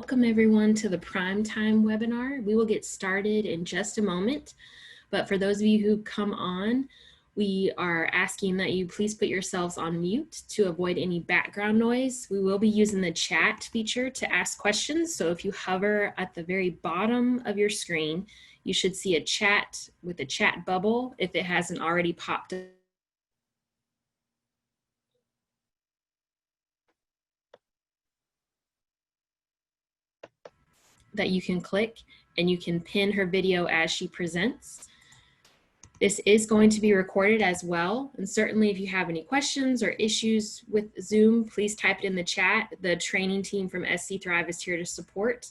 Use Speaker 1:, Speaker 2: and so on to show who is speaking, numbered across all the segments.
Speaker 1: welcome everyone to the Primetime webinar. We will get started in just a moment, but for those of you who come on, we are asking that you please put yourselves on mute to avoid any background noise. We will be using the chat feature to ask questions, so if you hover at the very bottom of your screen, you should see a chat with a chat bubble if it hasn't already popped up. That you can click and you can pin her video as she presents. This is going to be recorded as well. And certainly if you have any questions or issues with Zoom, please type it in the chat. The training team from SC Thrive is here to support.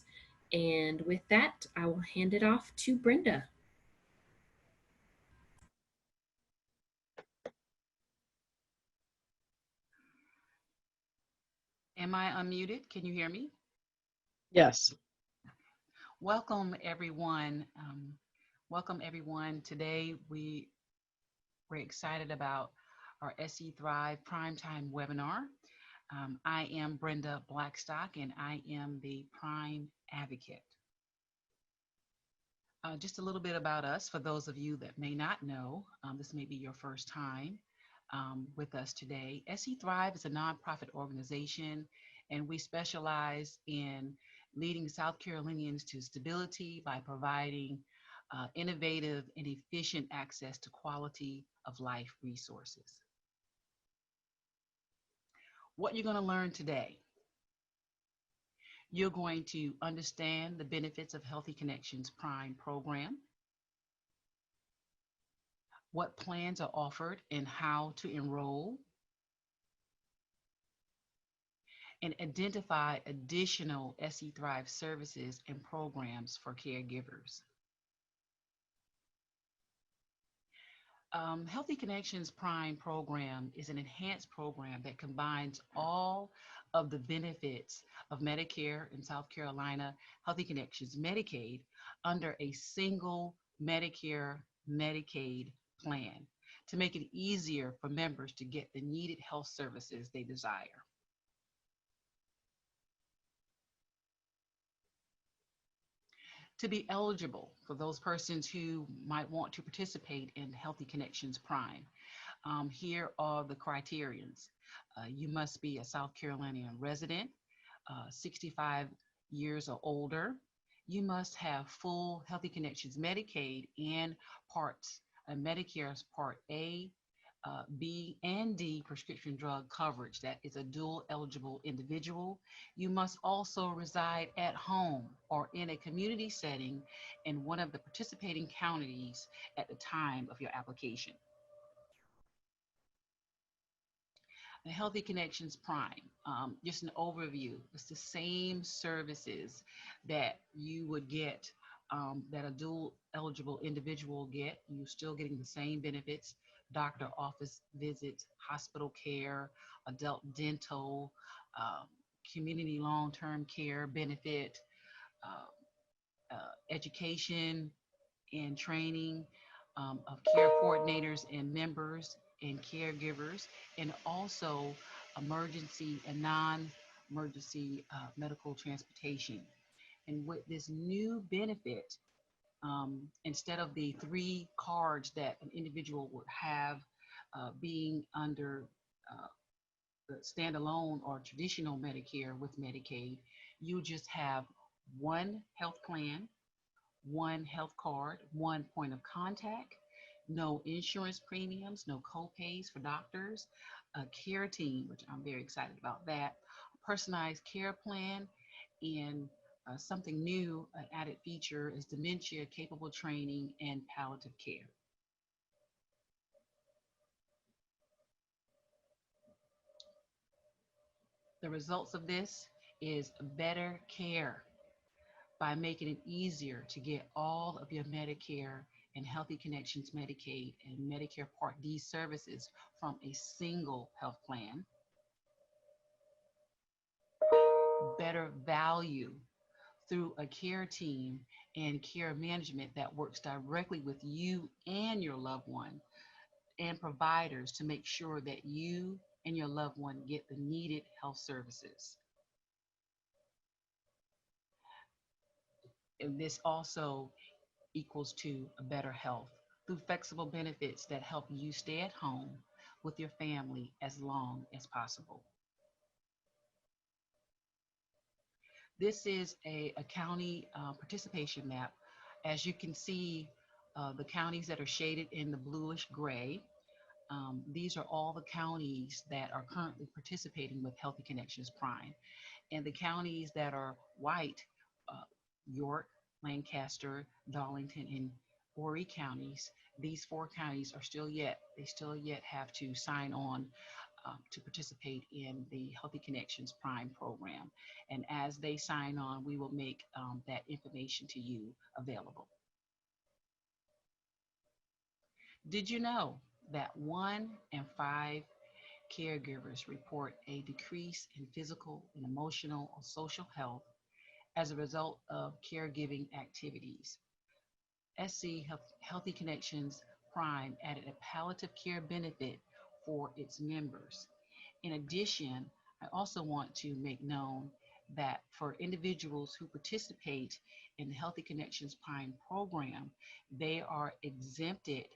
Speaker 1: And with that, I will hand it off to Brenda.
Speaker 2: Am I unmuted? Can you hear me?
Speaker 3: Yes.
Speaker 2: Welcome, everyone. Welcome, everyone. Today, we're excited about our SC Thrive Primetime webinar. I am Brenda Blackstock, and I am the Prime Advocate. Just a little bit about us, for those of you that may not know, this may be your first time with us today. SC Thrive is a nonprofit organization, and we specialize in leading South Carolinians to stability by providing innovative and efficient access to quality of life resources. What you're going to learn today: you're going to understand the benefits of Healthy Connections Prime program, what plans are offered and how to enroll, and identify additional SC Thrive services and programs for caregivers. Healthy Connections Prime program is an enhanced program that combines all of the benefits of Medicare in South Carolina, Healthy Connections Medicaid, under a single Medicare Medicaid plan to make it easier for members to get the needed health services they desire. To be eligible for those persons who might want to participate in Healthy Connections Prime, here are the criterions. You must be a South Carolinian resident, 65 years or older. You must have full Healthy Connections Medicaid and Medicare's Part A, B, and D prescription drug coverage. That is a dual eligible individual. You must also reside at home or in a community setting in one of the participating counties at the time of your application. The Healthy Connections Prime, just an overview. It's the same services that you would get, that a dual eligible individual get. You're still getting the same benefits: doctor office visits, hospital care, adult dental, community long-term care benefit, education and training of care coordinators and members and caregivers, and also emergency and non-emergency medical transportation. And with this new benefit, instead of the 3 cards that an individual would have being under the standalone or traditional Medicare with Medicaid, you just have one health plan, one health card, one point of contact, no insurance premiums, no co-pays for doctors, a care team, which I'm very excited about that, a personalized care plan, and something new, an added feature is dementia capable training and palliative care. The results of this is better care by making it easier to get all of your Medicare and Healthy Connections Medicaid and Medicare Part D services from a single health plan. Better value through a care team and care management that works directly with you and your loved one, and providers to make sure that you and your loved one get the needed health services. And this also equals to a better health through flexible benefits that help you stay at home with your family as long as possible. This is a county participation map. As you can see, the counties that are shaded in the bluish gray, these are all the counties that are currently participating with Healthy Connections Prime. And the counties that are white, uh, York, Lancaster, Darlington, and Horry counties, these four counties are they still yet have to sign on to participate in the Healthy Connections Prime program. And as they sign on, we will make that information to you available. Did you know that 1 in 5 caregivers report a decrease in physical and emotional or social health as a result of caregiving activities? Healthy Connections Prime added a palliative care benefit for its members. In addition, I also want to make known that for individuals who participate in the Healthy Connections Prime program, they are exempted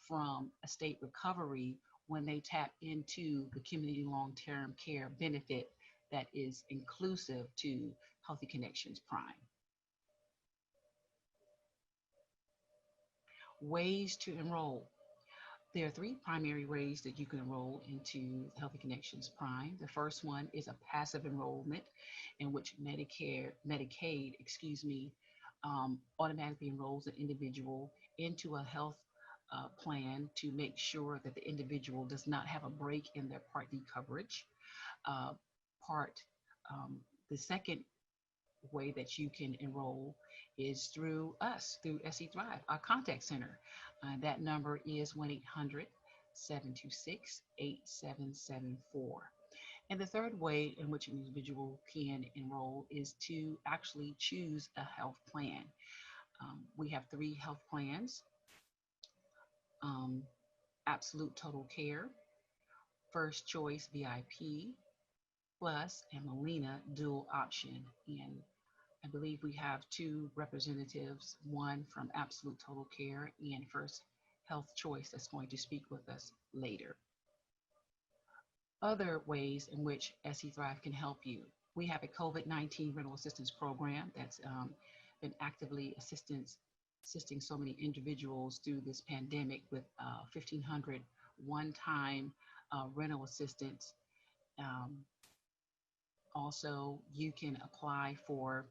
Speaker 2: from a state recovery when they tap into the community long-term care benefit that is inclusive to Healthy Connections Prime. Ways to enroll. There are three primary ways that you can enroll into Healthy Connections Prime. The first one is a passive enrollment in which Medicaid, automatically enrolls an individual into a health plan to make sure that the individual does not have a break in their Part D coverage. Uh, part um, the second way that you can enroll is through us, through SE Thrive, our contact center. That number is 1-800 726 8774. And the third way in which an individual can enroll is to actually choose a health plan. We have three health plans: um, Absolute Total Care, First Choice VIP, Plus, and Molina Dual Option. And I believe we have two representatives, one from Absolute Total Care and First Health Choice, that's going to speak with us later. Other ways in which SE Thrive can help you. We have a COVID-19 rental assistance program that's been actively assisting so many individuals through this pandemic with 1,500 one-time rental assistance. Um, Also, you can apply for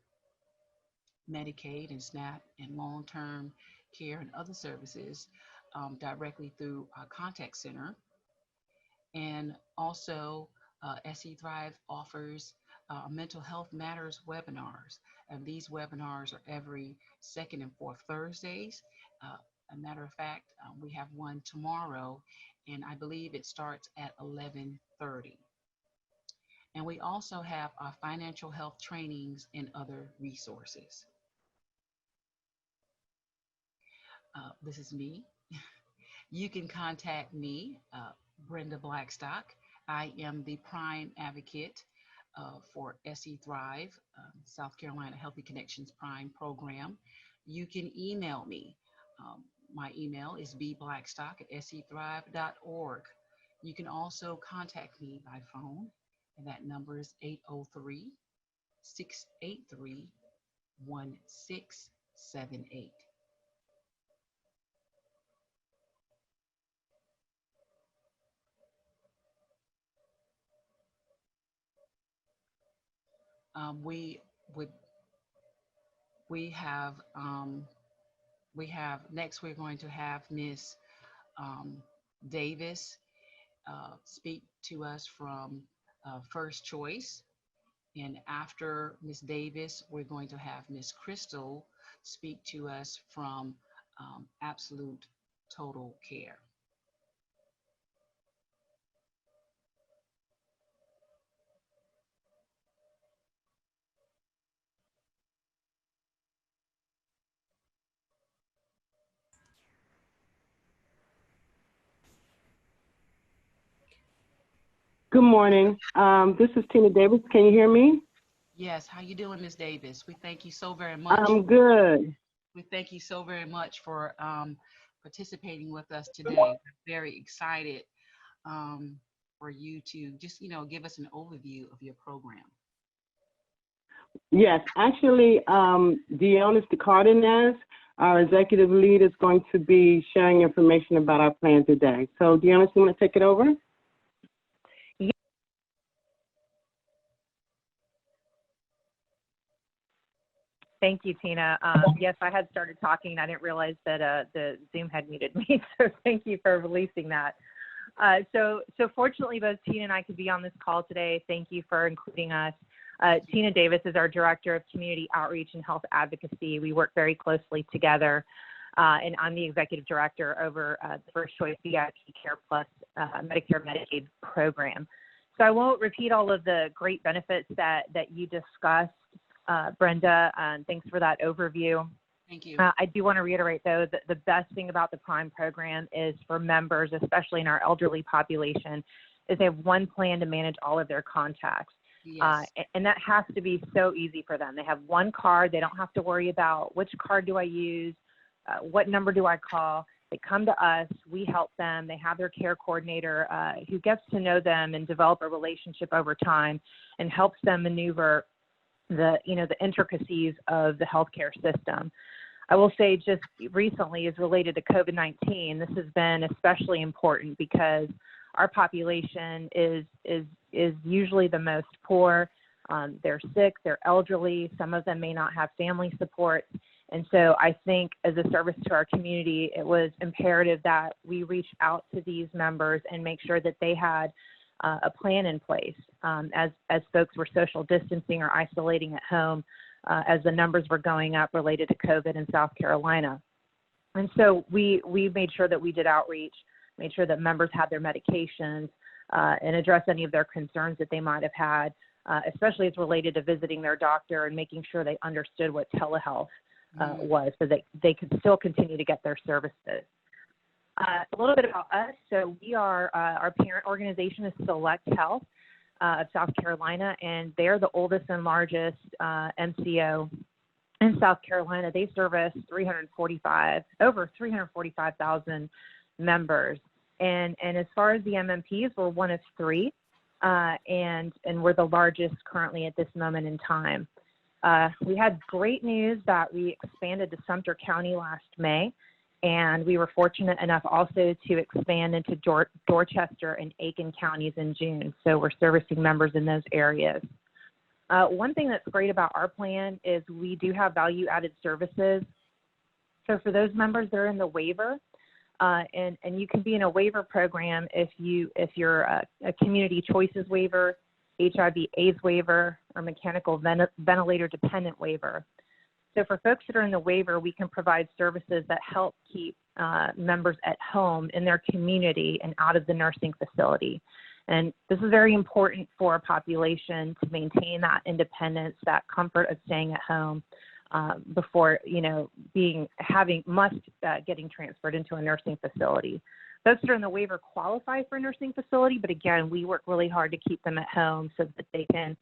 Speaker 2: Medicaid and SNAP and long-term care and other services directly through our contact center. And also, SE Thrive offers mental health matters webinars. And these webinars are every second and fourth Thursdays. Uh, a matter of fact, we have one tomorrow, and I believe it starts at 11:30. And we also have our financial health trainings and other resources. This is me. You can contact me, Brenda Blackstock. I am the Prime Advocate for SE Thrive, South Carolina Healthy Connections Prime Program. You can email me. Um, my email is bblackstock@sethrive.org. You can also contact me by phone, and that number is 803 683 1678. We would we have next we're going to have Miss um, Davis speak to us from First Choice, and after Miss Davis we're going to have Miss Crystal speak to us from Absolute Total Care.
Speaker 3: Good morning. This is Tina Davis. Can you hear me?
Speaker 2: Yes, how you doing, Miss Davis? We thank you so very much.
Speaker 3: I'm good.
Speaker 2: We thank you so very much for participating with us today. Very excited um, for you to just, give us an overview of your program.
Speaker 3: Yes, actually, Dionys Cardenas, our executive lead, is going to be sharing information about our plan today. So, Dionys, you want to take it over?
Speaker 4: Thank you, Tina. Yes, I had started talking. I didn't realize that the Zoom had muted me, so thank you for releasing that. So fortunately, both Tina and I could be on this call today. Thank you for including us. Tina Davis is our Director of Community Outreach and Health Advocacy. We work very closely together, and I'm the Executive Director over the First Choice VIP Care Plus Medicare Medicaid program. So I won't repeat all of the great benefits that you discussed, Brenda. Thanks for that overview.
Speaker 2: Thank you.
Speaker 4: I do want to reiterate, though, that the best thing about the Prime program is for members, especially in our elderly population, is they have one plan to manage all of their contacts.
Speaker 2: Yes.
Speaker 4: And that has to be so easy for them. They have one card. They don't have to worry about which card do I use, what number do I call. They come to us. We help them. They have their care coordinator who gets to know them and develop a relationship over time and helps them maneuver the intricacies of the healthcare system. I will say just recently, as related to COVID-19, this has been especially important because our population is usually the most poor. They're sick, they're elderly, some of them may not have family support. And so I think as a service to our community, it was imperative that we reach out to these members and make sure that they had a plan in place as folks were social distancing or isolating at home as the numbers were going up related to COVID in South Carolina. And so we made sure that we did outreach, made sure that members had their medications and addressed any of their concerns that they might have had, especially as related to visiting their doctor and making sure they understood what telehealth was so that they could still continue to get their services. A little bit about us. So we are, our parent organization is Select Health of South Carolina, and they're the oldest and largest MCO in South Carolina. They service over 345,000 members. And as far as the MMPs, we're one of three, and we're the largest currently at this moment in time. We had great news that we expanded to Sumter County last May, and we were fortunate enough also to expand into Dorchester and Aiken counties in June. So we're servicing members in those areas. One thing that's great about our plan is we do have value-added services. So for those members that are in the waiver, and you can be in a waiver program if you're a community choices waiver, HIV/AIDS waiver, or mechanical ventilator dependent waiver. So for folks that are in the waiver, we can provide services that help keep members at home in their community and out of the nursing facility. And this is very important for a population to maintain that independence, that comfort of staying at home before, getting transferred into a nursing facility. Those that are in the waiver qualify for a nursing facility, but again, we work really hard to keep them at home so that they can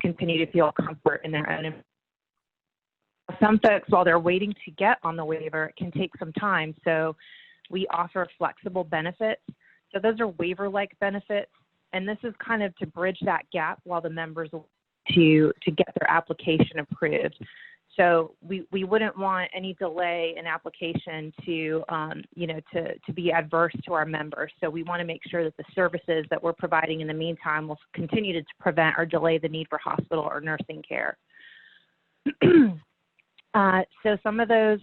Speaker 4: continue to feel comfort in their own. Some folks, while they're waiting to get on the waiver, it can take some time. So we offer flexible benefits. So those are waiver-like benefits. And this is kind of to bridge that gap while the members to get their application approved. So we wouldn't want any delay in application to be adverse to our members. So we want to make sure that the services that we're providing in the meantime will continue to prevent or delay the need for hospital or nursing care. So some of those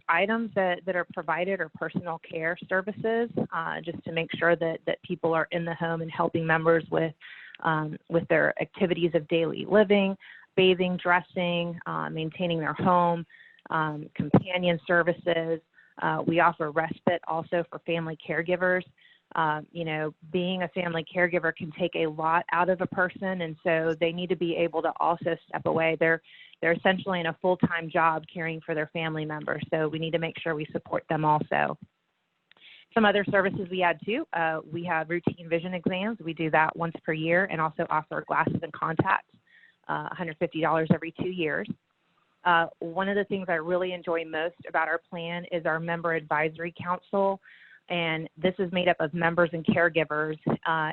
Speaker 4: items that are provided are personal care services, just to make sure that people are in the home and helping members with their activities of daily living, bathing, dressing, maintaining their home, companion services. We offer respite also for family caregivers. Being a family caregiver can take a lot out of a person, and so they need to be able to also step away. They're essentially in a full-time job caring for their family members, so we need to make sure we support them also. Some other services we add too, we have routine vision exams. We do that once per year and also offer glasses and contacts $150 every 2 years. One of the things I really enjoy most about our plan is our member advisory council. And this is made up of members and caregivers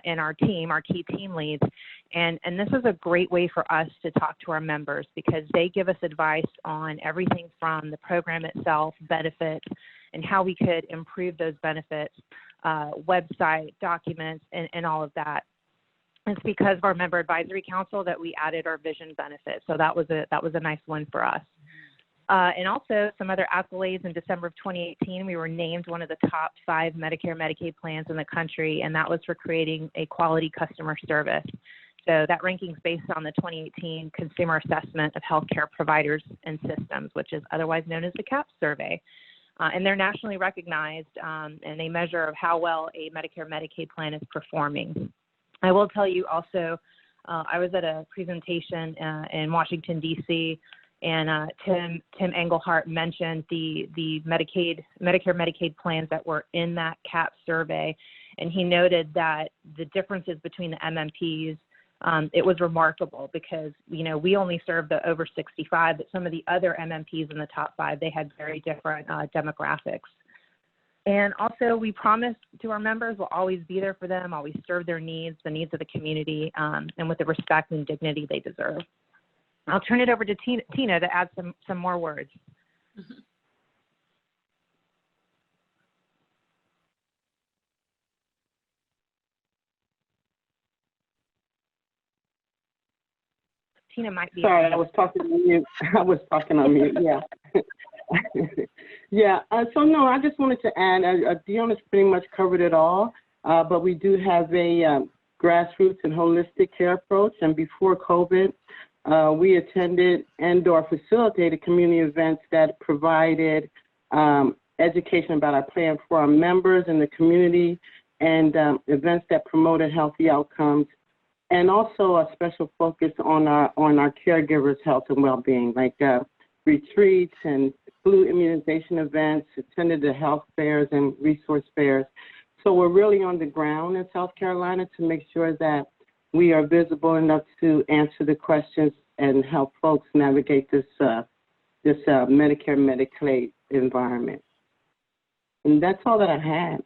Speaker 4: in our team, our key team leads. And this is a great way for us to talk to our members because they give us advice on everything from the program itself, benefits, and how we could improve those benefits, website, documents, and all of that. It's because of our member advisory council that we added our vision benefit. So that was a nice one for us. And also some other accolades. In December of 2018, we were named one of the top 5 Medicare Medicaid plans in the country, and that was for creating a quality customer service. So that ranking is based on the 2018 Consumer Assessment of Healthcare Providers and Systems, which is otherwise known as the CAHPS survey. And they're nationally recognized, and they measure of how well a Medicare Medicaid plan is performing. I will tell you also, I was at a presentation in Washington, D.C., and Tim Engelhardt mentioned the Medicare Medicaid plans that were in that CAHPS survey, and he noted that the differences between the MMPs, it was remarkable because, you know, we only serve the over 65, but some of the other MMPs in the top 5, they had very different demographics. And also, we promise to our members we'll always be there for them, always serve their needs, the needs of the community, and with the respect and dignity they deserve. I'll turn it over to Tina to add some more words.
Speaker 2: Mm-hmm.
Speaker 4: Tina might be.
Speaker 3: Sorry, I was talking on mute. I was talking on mute, yeah. Yeah, so no, I just wanted to add, Dion has pretty much covered it all, but we do have a grassroots and holistic care approach, and before COVID, we attended and/or facilitated community events that provided education about our plan for our members in the community and events that promoted healthy outcomes, and also a special focus on our caregivers' health and well-being, like retreats and flu immunization events, attended the health fairs and resource fairs. So we're really on the ground in South Carolina to make sure that we are visible enough to answer the questions and help folks navigate this Medicare Medicaid environment. And that's all that I had.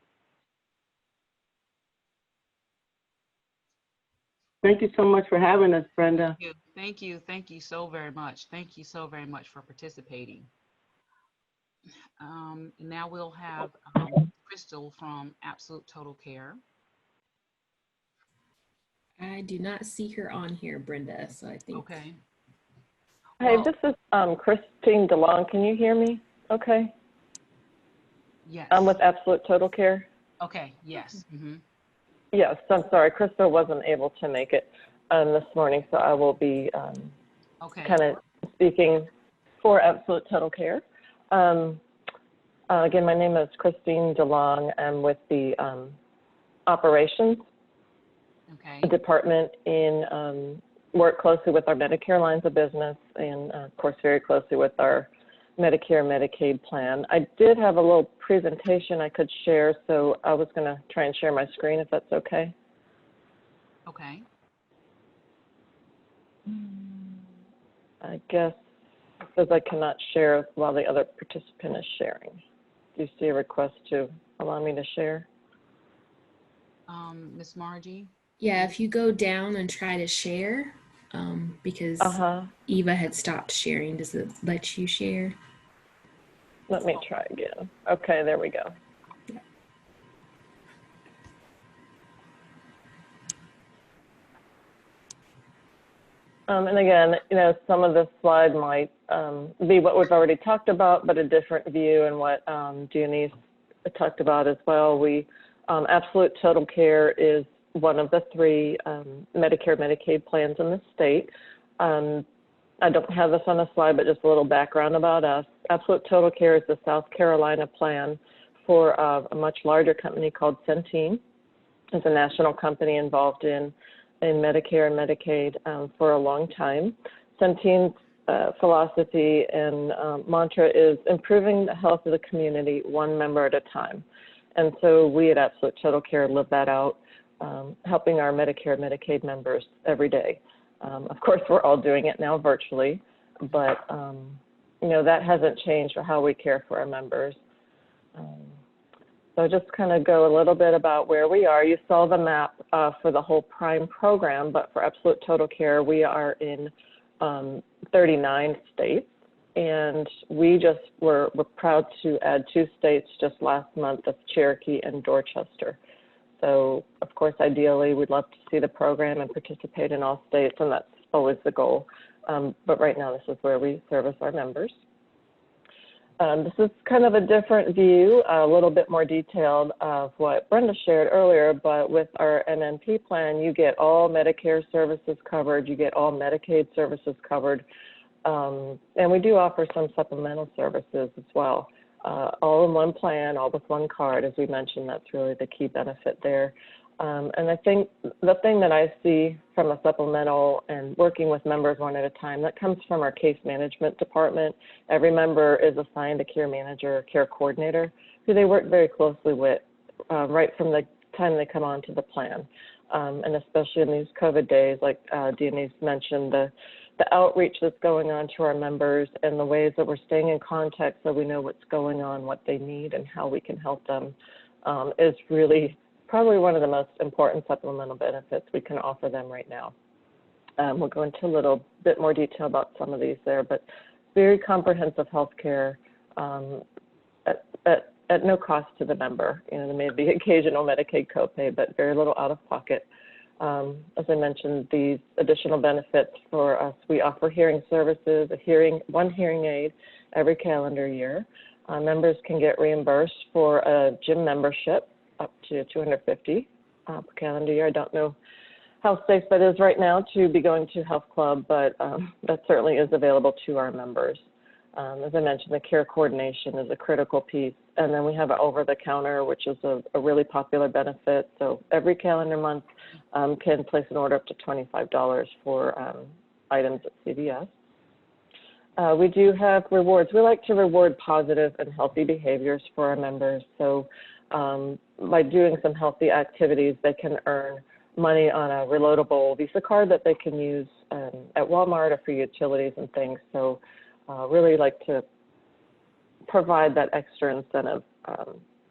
Speaker 3: Thank you so much for having us, Brenda.
Speaker 2: Thank you. Thank you so very much. Thank you so very much for participating. Now we'll have Crystal from Absolute Total Care.
Speaker 1: I do not see her on here, Brenda, so I think.
Speaker 2: Okay.
Speaker 5: Hey, this is Christine DeLong. Can you hear me? Okay.
Speaker 2: Yes.
Speaker 5: I'm with Absolute Total Care.
Speaker 2: Okay, yes. Mm-hmm.
Speaker 5: Yes, I'm sorry. Crystal wasn't able to make it this morning, so I will be kind of speaking for Absolute Total Care. Again, my name is Christine DeLong. I'm with the operations department in work closely with our Medicare lines of business and, of course, very closely with our Medicare Medicaid plan. I did have a little presentation I could share, so I was going to try and share my screen if that's okay.
Speaker 2: Okay.
Speaker 5: I guess it says I cannot share while the other participant is sharing. Do you see a request to allow me to share?
Speaker 2: Miss Margie?
Speaker 1: Yeah, if you go down and try to share, because Eva had stopped sharing, does it let you share?
Speaker 5: Let me try again. Okay, there we go.
Speaker 1: Yeah.
Speaker 5: And again, you know, some of this slide might be what we've already talked about, but a different view, and what Janice talked about as well. We Absolute Total Care is one of the 3 Medicare Medicaid plans in the state. I don't have this on the slide, but just a little background about us. Absolute Total Care is the South Carolina plan for a much larger company called Centene. It's a national company involved in Medicare and Medicaid for a long time. Centene's philosophy and mantra is improving the health of the community one member at a time. And so we at Absolute Total Care live that out, helping our Medicare and Medicaid members every day. Of course, we're all doing it now virtually, but that hasn't changed for how we care for our members. So just kind of go a little bit about where we are. You saw the map for the whole Prime program, but for Absolute Total Care, we are in 39 states. And we just we're proud to add 2 states just last month of Cherokee and Dorchester. So, of course, ideally, we'd love to see the program and participate in all states, and that's always the goal. But right now, this is where we service our members. This is kind of a different view, a little bit more detailed of what Brenda shared earlier, but with our MMP plan, you get all Medicare services covered, you get all Medicaid services covered, and we do offer some supplemental services as well. All in one plan, all with one card, as we mentioned, that's really the key benefit there. And I think the thing that I see from a supplemental and working with members one at a time, that comes from our case management department. Every member is assigned a care manager or care coordinator who they work very closely with right from the time they come onto the plan. And especially in these COVID days, like Denise mentioned, the outreach that's going on to our members and the ways that we're staying in contact so we know what's going on, what they need, and how we can help them is really probably one of the most important supplemental benefits we can offer them right now. We'll go into a little bit more detail about some of these there, but very comprehensive health care at no cost to the member. There may be occasional Medicaid copay, but very little out of pocket. As I mentioned, these additional benefits for us, we offer hearing services, one hearing aid every calendar year. Members can get reimbursed for a gym membership up to $250 per calendar year. I don't know how safe that is right now to be going to health club, but that certainly is available to our members. As I mentioned, the care coordination is a critical piece. And then we have an over-the-counter, which is a really popular benefit. So every calendar month can place an order up to $25 for items at CVS. We do have rewards. We like to reward positive and healthy behaviors for our members. So by doing some healthy activities, they can earn money on a reloadable Visa card that they can use at Walmart or for utilities and things. So really like to provide that extra incentive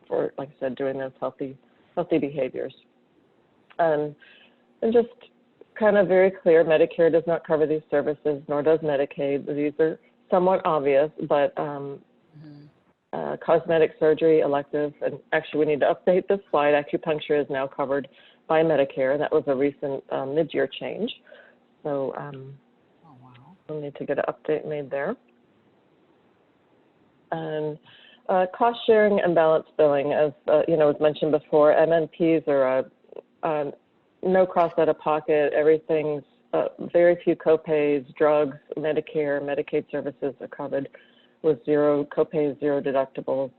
Speaker 5: for, like I said, doing those healthy behaviors. And just kind of very clear, Medicare does not cover these services, nor does Medicaid. These are somewhat obvious, but cosmetic surgery, elective, and actually we need to update this slide. Acupuncture is now covered by Medicare. That was a recent mid-year change. So we'll need to get an update made there. And cost sharing and balance billing, as was mentioned before, MMPs are no cost out of pocket. Everything's very few copays, drugs, Medicare, Medicaid services are covered with zero copays, zero deductibles.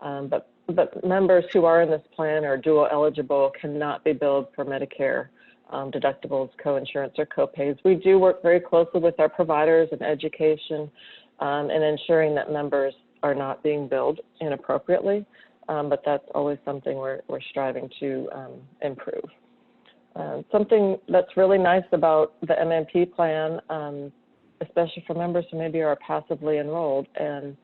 Speaker 5: But members who are in this plan or dual eligible cannot be billed for Medicare deductibles, coinsurance, or copays. We do work very closely with our providers in education and ensuring that members are not being billed inappropriately, but that's always something we're striving to improve. Something that's really nice about the MMP plan, especially for members who maybe are passively enrolled and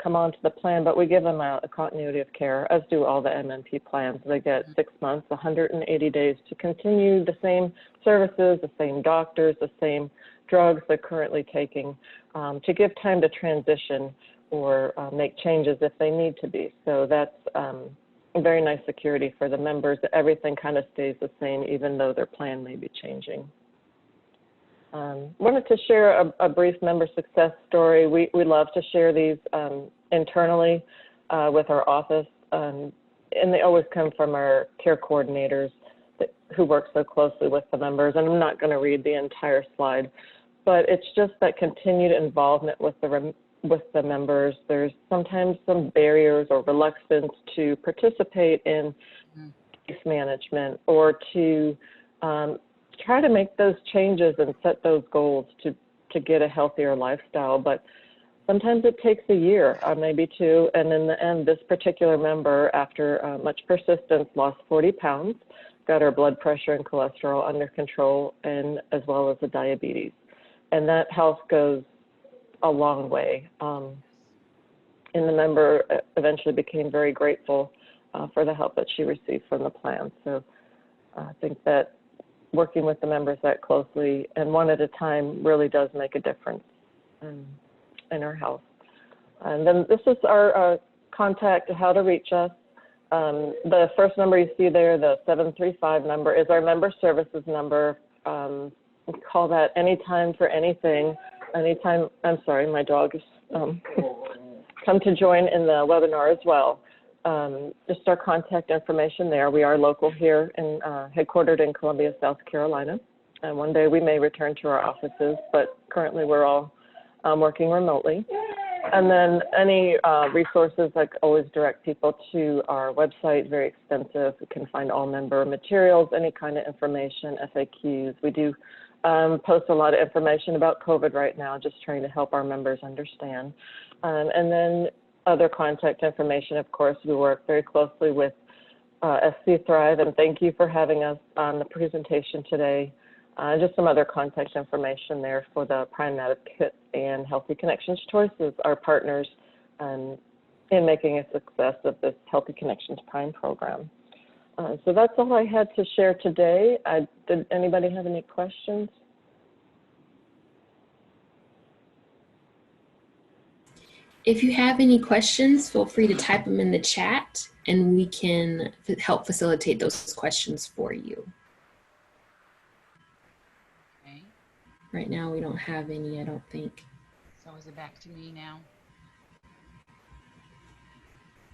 Speaker 5: come onto the plan, but we give them a continuity of care, as do all the MMP plans. They get 6 months, 180 days to continue the same services, the same doctors, the same drugs they're currently taking, to give time to transition or make changes if they need to be. So that's a very nice security for the members that everything kind of stays the same even though their plan may be changing. Wanted to share a brief member success story. We love to share these internally with our office, and they always come from our care coordinators who work so closely with the members. And I'm not going to read the entire slide, but it's just that continued involvement with the members. There's sometimes some barriers or reluctance to participate in case management or to try to make those changes and set those goals to get a healthier lifestyle. But sometimes it takes a year, maybe two, and in the end, this particular member, after much persistence, lost 40 pounds got our blood pressure and cholesterol under control, and as well as the diabetes. And that health goes a long way. And the member eventually became very grateful for the help that she received from the plan. So I think that working with the members that closely and one at a time really does make a difference in our health. And then this is our contact, how to reach us. The first number you see there, the 735 number, is our member services number. We call that anytime for anything. Anytime, I'm sorry, my dog is come to join in the webinar as well. Just our contact information there. We are local here and headquartered in Columbia, South Carolina. And one day we may return to our offices, but currently we're all working remotely. And then any resources, I always direct people to our website, very extensive. You can find all member materials, any kind of information, FAQs. We do post a lot of information about COVID right now, just trying to help our members understand. And then other contact information, of course, we work very closely with SC Thrive, and thank you for having us on the presentation today. Just some other contact information there for the Prime Advocate and Healthy Connections Choices, our partners in making a success of this Healthy Connections Prime program. So that's all I had to share today. Did anybody have any questions?
Speaker 1: If you have any questions, feel free to type them in the chat and we can help facilitate those questions for you.
Speaker 2: Okay.
Speaker 1: Right now, we don't have any, I don't think.
Speaker 2: So is it back to me now?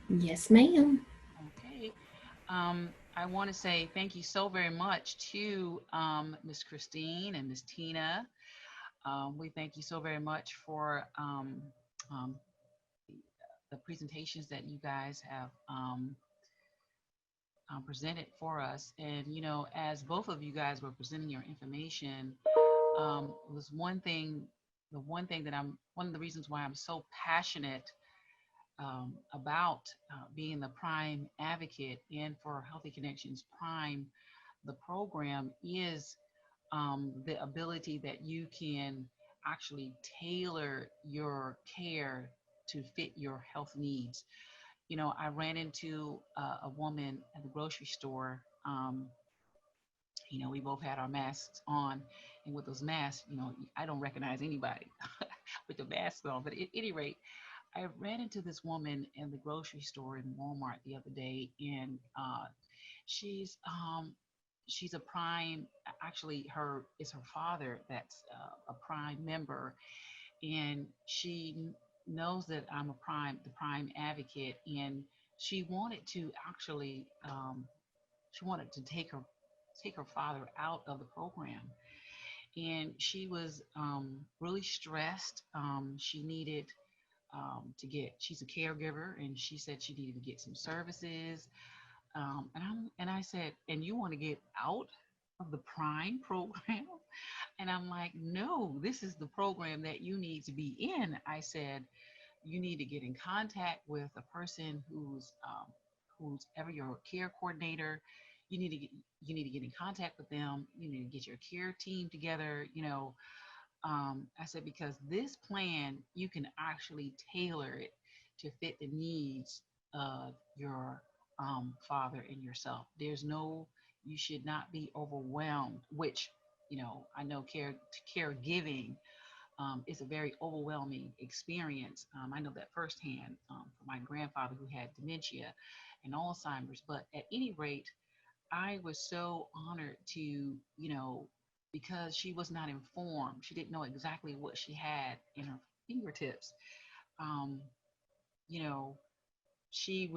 Speaker 1: Yes, ma'am.
Speaker 2: Okay. I want to say thank you so very much to Ms. Christine and Ms. Tina. We thank you so very much for the presentations that you guys have presented for us. And, you know, as both of you guys were presenting your information, was one of the reasons why I'm so passionate about being the Prime advocate and for Healthy Connections Prime, the program is the ability that you can actually tailor your care to fit your health needs. You know, I ran into a woman at the grocery store. You know, we both had our masks on, and with those masks, you know, I don't recognize anybody with the masks on. But at any rate, I ran into this woman in the grocery store in Walmart the other day, and she's she's a Prime. Actually, it's her father that's a Prime member, and she knows that I'm the Prime advocate, and she wanted to actually she wanted to take her father out of the program, and she was really stressed. She needed she's a caregiver, and she said she needed to get some services. And I said, and you want to get out of the Prime program? And I'm like, no, this is the program that you need to be in. I said, you need to get in contact with a person who's ever your care coordinator. You need to get in contact with them. You need to get your care team together. You know, I said, because this plan, you can actually tailor it to fit the needs of your father and yourself. You should not be overwhelmed, which, you know, I know caregiving is a very overwhelming experience. I know that firsthand from my grandfather who had dementia and Alzheimer's. But at any rate, I was so honored to, you know, because she was not informed. She didn't know exactly what she had in her fingertips. Um, you know, she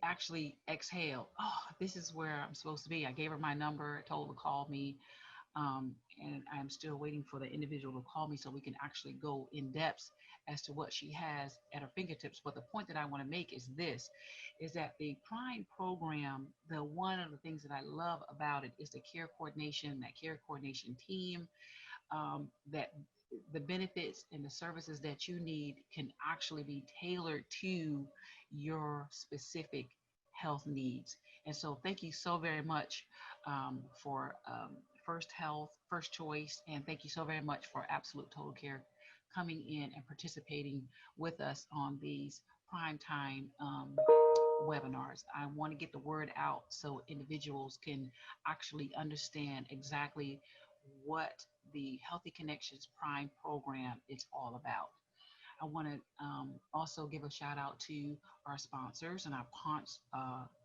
Speaker 2: actually exhaled. Oh, this is where I'm supposed to be. I gave her my number, told her to call me. And I'm still waiting for the individual to call me so we can actually go in depth as to what she has at her fingertips. But the point that I want to make is this, is that the Prime program, one of the things that I love about it is the care coordination, that care coordination team, that the benefits and the services that you need can actually be tailored to your specific health needs. And so thank you so very much for First Health, First Choice, and thank you so very much for Absolute Total Care coming in and participating with us on these prime time webinars. I want to get the word out so individuals can actually understand exactly what the Healthy Connections Prime program is all about. I want to also give a shout out to our sponsors and our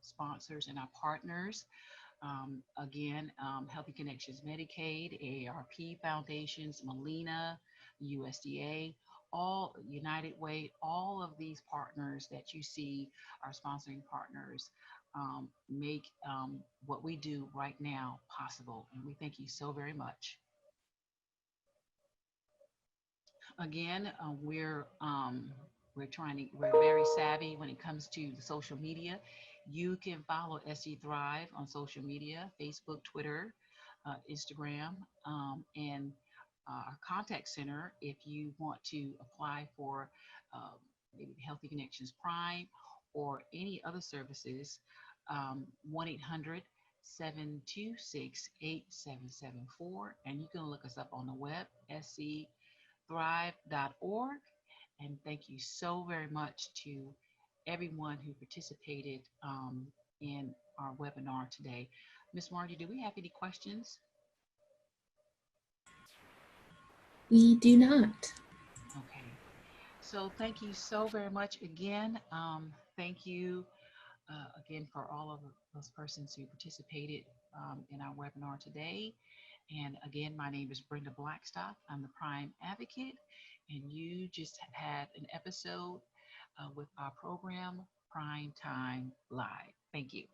Speaker 2: sponsors and our partners. Again, Healthy Connections Medicaid, AARP Foundations, Molina, USDA, all United Way, all of these partners that you see, our sponsoring partners, make what we do right now possible. And we thank you so very much. Again, we're very savvy when it comes to the social media. You can follow SC Thrive on social media, Facebook, Twitter, Instagram, and our contact center if you want to apply for um, maybe Healthy Connections Prime or any other services. 1-800 726-8774, and you can look us up on the web, scthrive.org. And thank you so very much to everyone who participated in our webinar today. Miss Margie, do we have any questions?
Speaker 1: We do not.
Speaker 2: Okay. So thank you so very much again. Thank you again for all of those persons who participated in our webinar today. And again, my name is Brenda Blackstock. I'm the Prime Advocate, and you just had an episode with our program, Prime Time Live. Thank you.